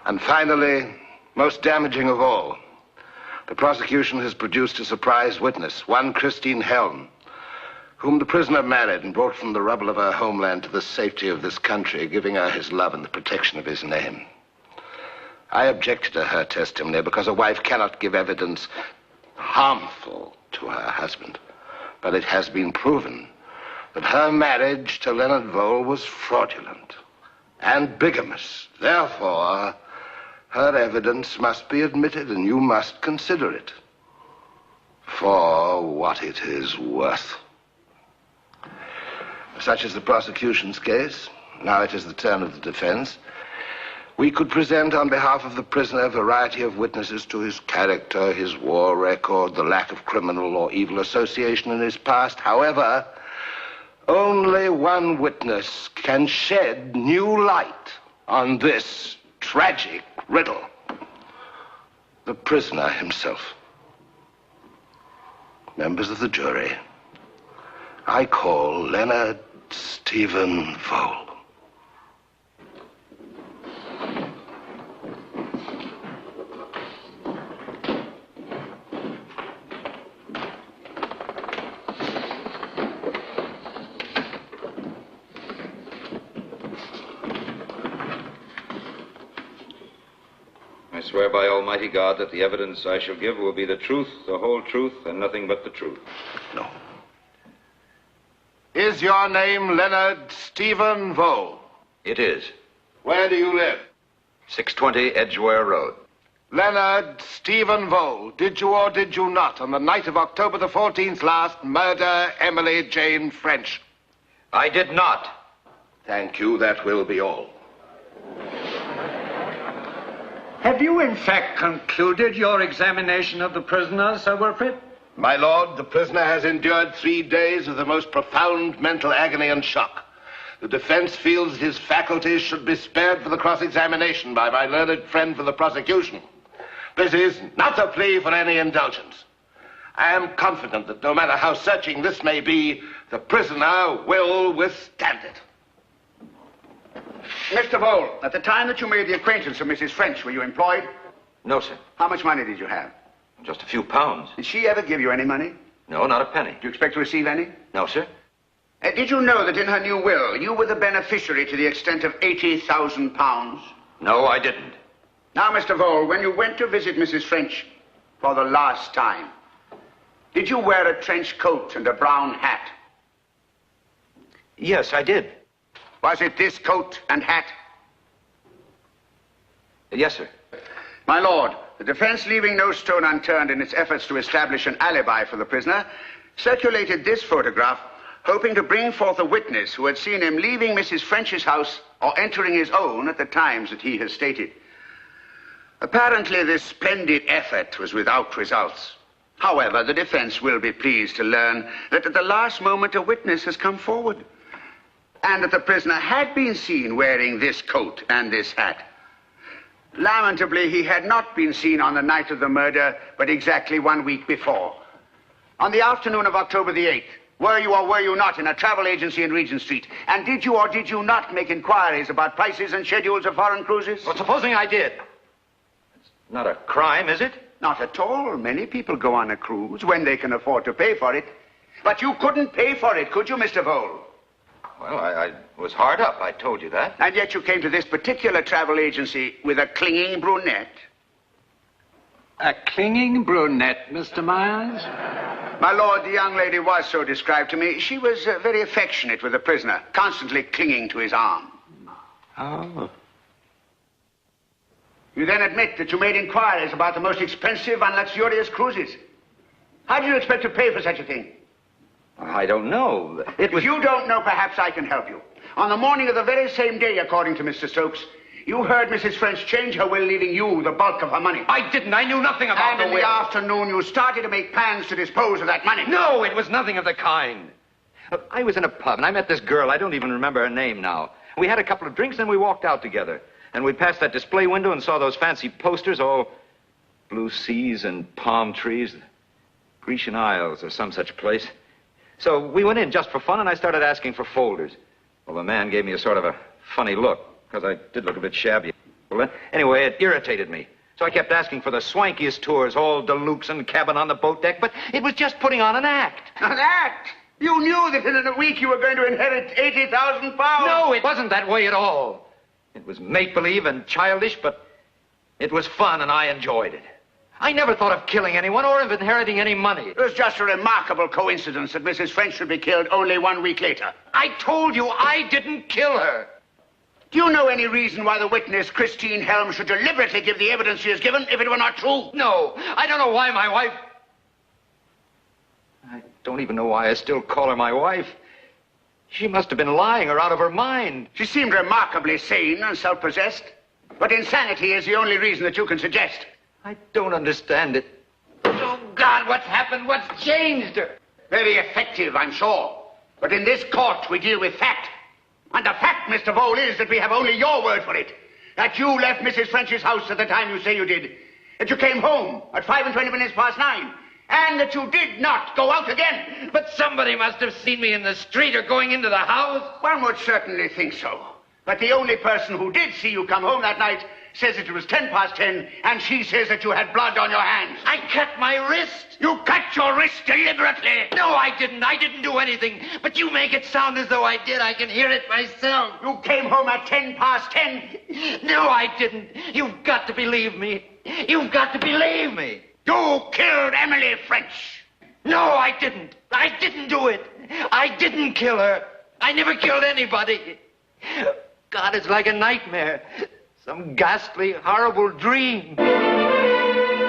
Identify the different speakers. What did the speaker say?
Speaker 1: And finally, most damaging of all, the prosecution has produced a surprise witness, one Christine Helm, whom the prisoner married and brought from the rubble of her homeland to the safety of this country, giving her his love and the protection of his name. I objected to her testimony because a wife cannot give evidence harmful to her husband. But it has been proven that her marriage to Leonard Vole was fraudulent and bigamous. Therefore, her evidence must be admitted, and you must consider it for what it is worth. Such is the prosecution's case. Now it is the turn of the defense. We could present on behalf of the prisoner a variety of witnesses to his character, his war record, the lack of criminal or evil association in his past. However, only one witness can shed new light on this tragic riddle. The prisoner himself. Members of the jury, I call Leonard Stephen Vole.
Speaker 2: I swear by Almighty God that the evidence I shall give will be the truth, the whole truth, and nothing but the truth.
Speaker 1: No. Is your name Leonard Stephen Vole?
Speaker 2: It is.
Speaker 1: Where do you live?
Speaker 2: 620 Edgware Road.
Speaker 1: Leonard Stephen Vole, did you or did you not, on the night of October the 14th last, murder Emily Jane French?
Speaker 2: I did not.
Speaker 1: Thank you. That will be all.
Speaker 3: Have you, in fact, concluded your examination of the prisoner, Sir Wilfrid?
Speaker 1: My lord, the prisoner has endured 3 days of the most profound mental agony and shock. The defense feels his faculties should be spared for the cross-examination by my learned friend for the prosecution. This is not a plea for any indulgence. I am confident that no matter how searching this may be, the prisoner will withstand it.
Speaker 4: Mr. Vole, at the time that you made the acquaintance of Mrs. French, were you employed?
Speaker 2: No, sir.
Speaker 4: How much money did you have?
Speaker 2: Just a few pounds.
Speaker 4: Did she ever give you any money?
Speaker 2: No, not a penny.
Speaker 4: Do you expect to receive any?
Speaker 2: No, sir.
Speaker 4: Did you know that in her new will, you were the beneficiary to the extent of £80,000?
Speaker 2: No, I didn't.
Speaker 4: Now, Mr. Vole, when you went to visit Mrs. French for the last time, did you wear a trench coat and a brown hat?
Speaker 2: Yes, I did.
Speaker 4: Was it this coat and hat?
Speaker 2: Yes, sir.
Speaker 4: My lord, the defense, leaving no stone unturned in its efforts to establish an alibi for the prisoner, circulated this photograph, hoping to bring forth a witness who had seen him leaving Mrs. French's house or entering his own at the times that he has stated. Apparently, this splendid effort was without results. However, the defense will be pleased to learn that at the last moment a witness has come forward, and that the prisoner had been seen wearing this coat and this hat. Lamentably, he had not been seen on the night of the murder, but exactly 1 week before. On the afternoon of October the 8th, were you or were you not in a travel agency in Regent Street? And did you or did you not make inquiries about prices and schedules of foreign cruises?
Speaker 2: Well, supposing I did. It's not a crime, is it?
Speaker 4: Not at all. Many people go on a cruise when they can afford to pay for it. But you couldn't pay for it, could you, Mr. Vole?
Speaker 2: Well, I was hard up, I told you that.
Speaker 4: And yet you came to this particular travel agency with a clinging brunette.
Speaker 3: A clinging brunette, Mr. Myers?
Speaker 4: My lord, the young lady was so described to me. She was very affectionate with the prisoner, constantly clinging to his arm.
Speaker 3: Oh.
Speaker 4: You then admit that you made inquiries about the most expensive and luxurious cruises. How do you expect to pay for such a thing?
Speaker 2: I don't know.
Speaker 4: If you don't know, perhaps I can help you. On the morning of the very same day, according to Mr. Stokes, you heard Mrs. French change her will, leaving you the bulk of her money.
Speaker 2: I didn't. I knew nothing about the will.
Speaker 4: And in the afternoon, you started to make plans to dispose of that money.
Speaker 2: No, it was nothing of the kind. Look, I was in a pub, and I met this girl. I don't even remember her name now. We had a couple of drinks, and we walked out together. And we passed that display window and saw those fancy posters, all blue seas and palm trees. Grecian Isles or some such place. So we went in just for fun, and I started asking for folders. Well, the man gave me a sort of a funny look, because I did look a bit shabby. Well, anyway, it irritated me. So I kept asking for the swankiest tours, all deluxe and cabin on the boat deck, but it was just putting on an act.
Speaker 4: An act? You knew that in a week you were going to inherit £80,000.
Speaker 2: No, it wasn't that way at all. It was make-believe and childish, but it was fun and I enjoyed it. I never thought of killing anyone or of inheriting any money.
Speaker 4: It was just a remarkable coincidence that Mrs. French should be killed only 1 week later.
Speaker 2: I told you I didn't kill her.
Speaker 4: Do you know any reason why the witness, Christine Helm, should deliberately give the evidence she has given if it were not true?
Speaker 2: No, I don't know why my wife... I don't even know why I still call her my wife. She must have been lying or out of her mind.
Speaker 4: She seemed remarkably sane and self-possessed. But insanity is the only reason that you can suggest.
Speaker 2: I don't understand it. Oh, God, what's happened? What's changed her?
Speaker 4: Very effective, I'm sure. But in this court, we deal with fact. And the fact, Mr. Vole, is that we have only your word for it. That you left Mrs. French's house at the time you say you did. That you came home at 9:25. And that you did not go out again.
Speaker 2: But somebody must have seen me in the street or going into the house.
Speaker 4: One would certainly think so. But the only person who did see you come home that night says that it was 10:10, and she says that you had blood on your hands.
Speaker 2: I cut my wrist.
Speaker 4: You cut your wrist deliberately.
Speaker 2: No, I didn't. I didn't do anything. But you make it sound as though I did. I can hear it myself.
Speaker 4: You came home at 10:10.
Speaker 2: No, I didn't. You've got to believe me. You've got to believe me.
Speaker 4: You killed Emily French.
Speaker 2: No, I didn't. I didn't do it. I didn't kill her. I never killed anybody. God, it's like a nightmare. Some ghastly, horrible dream.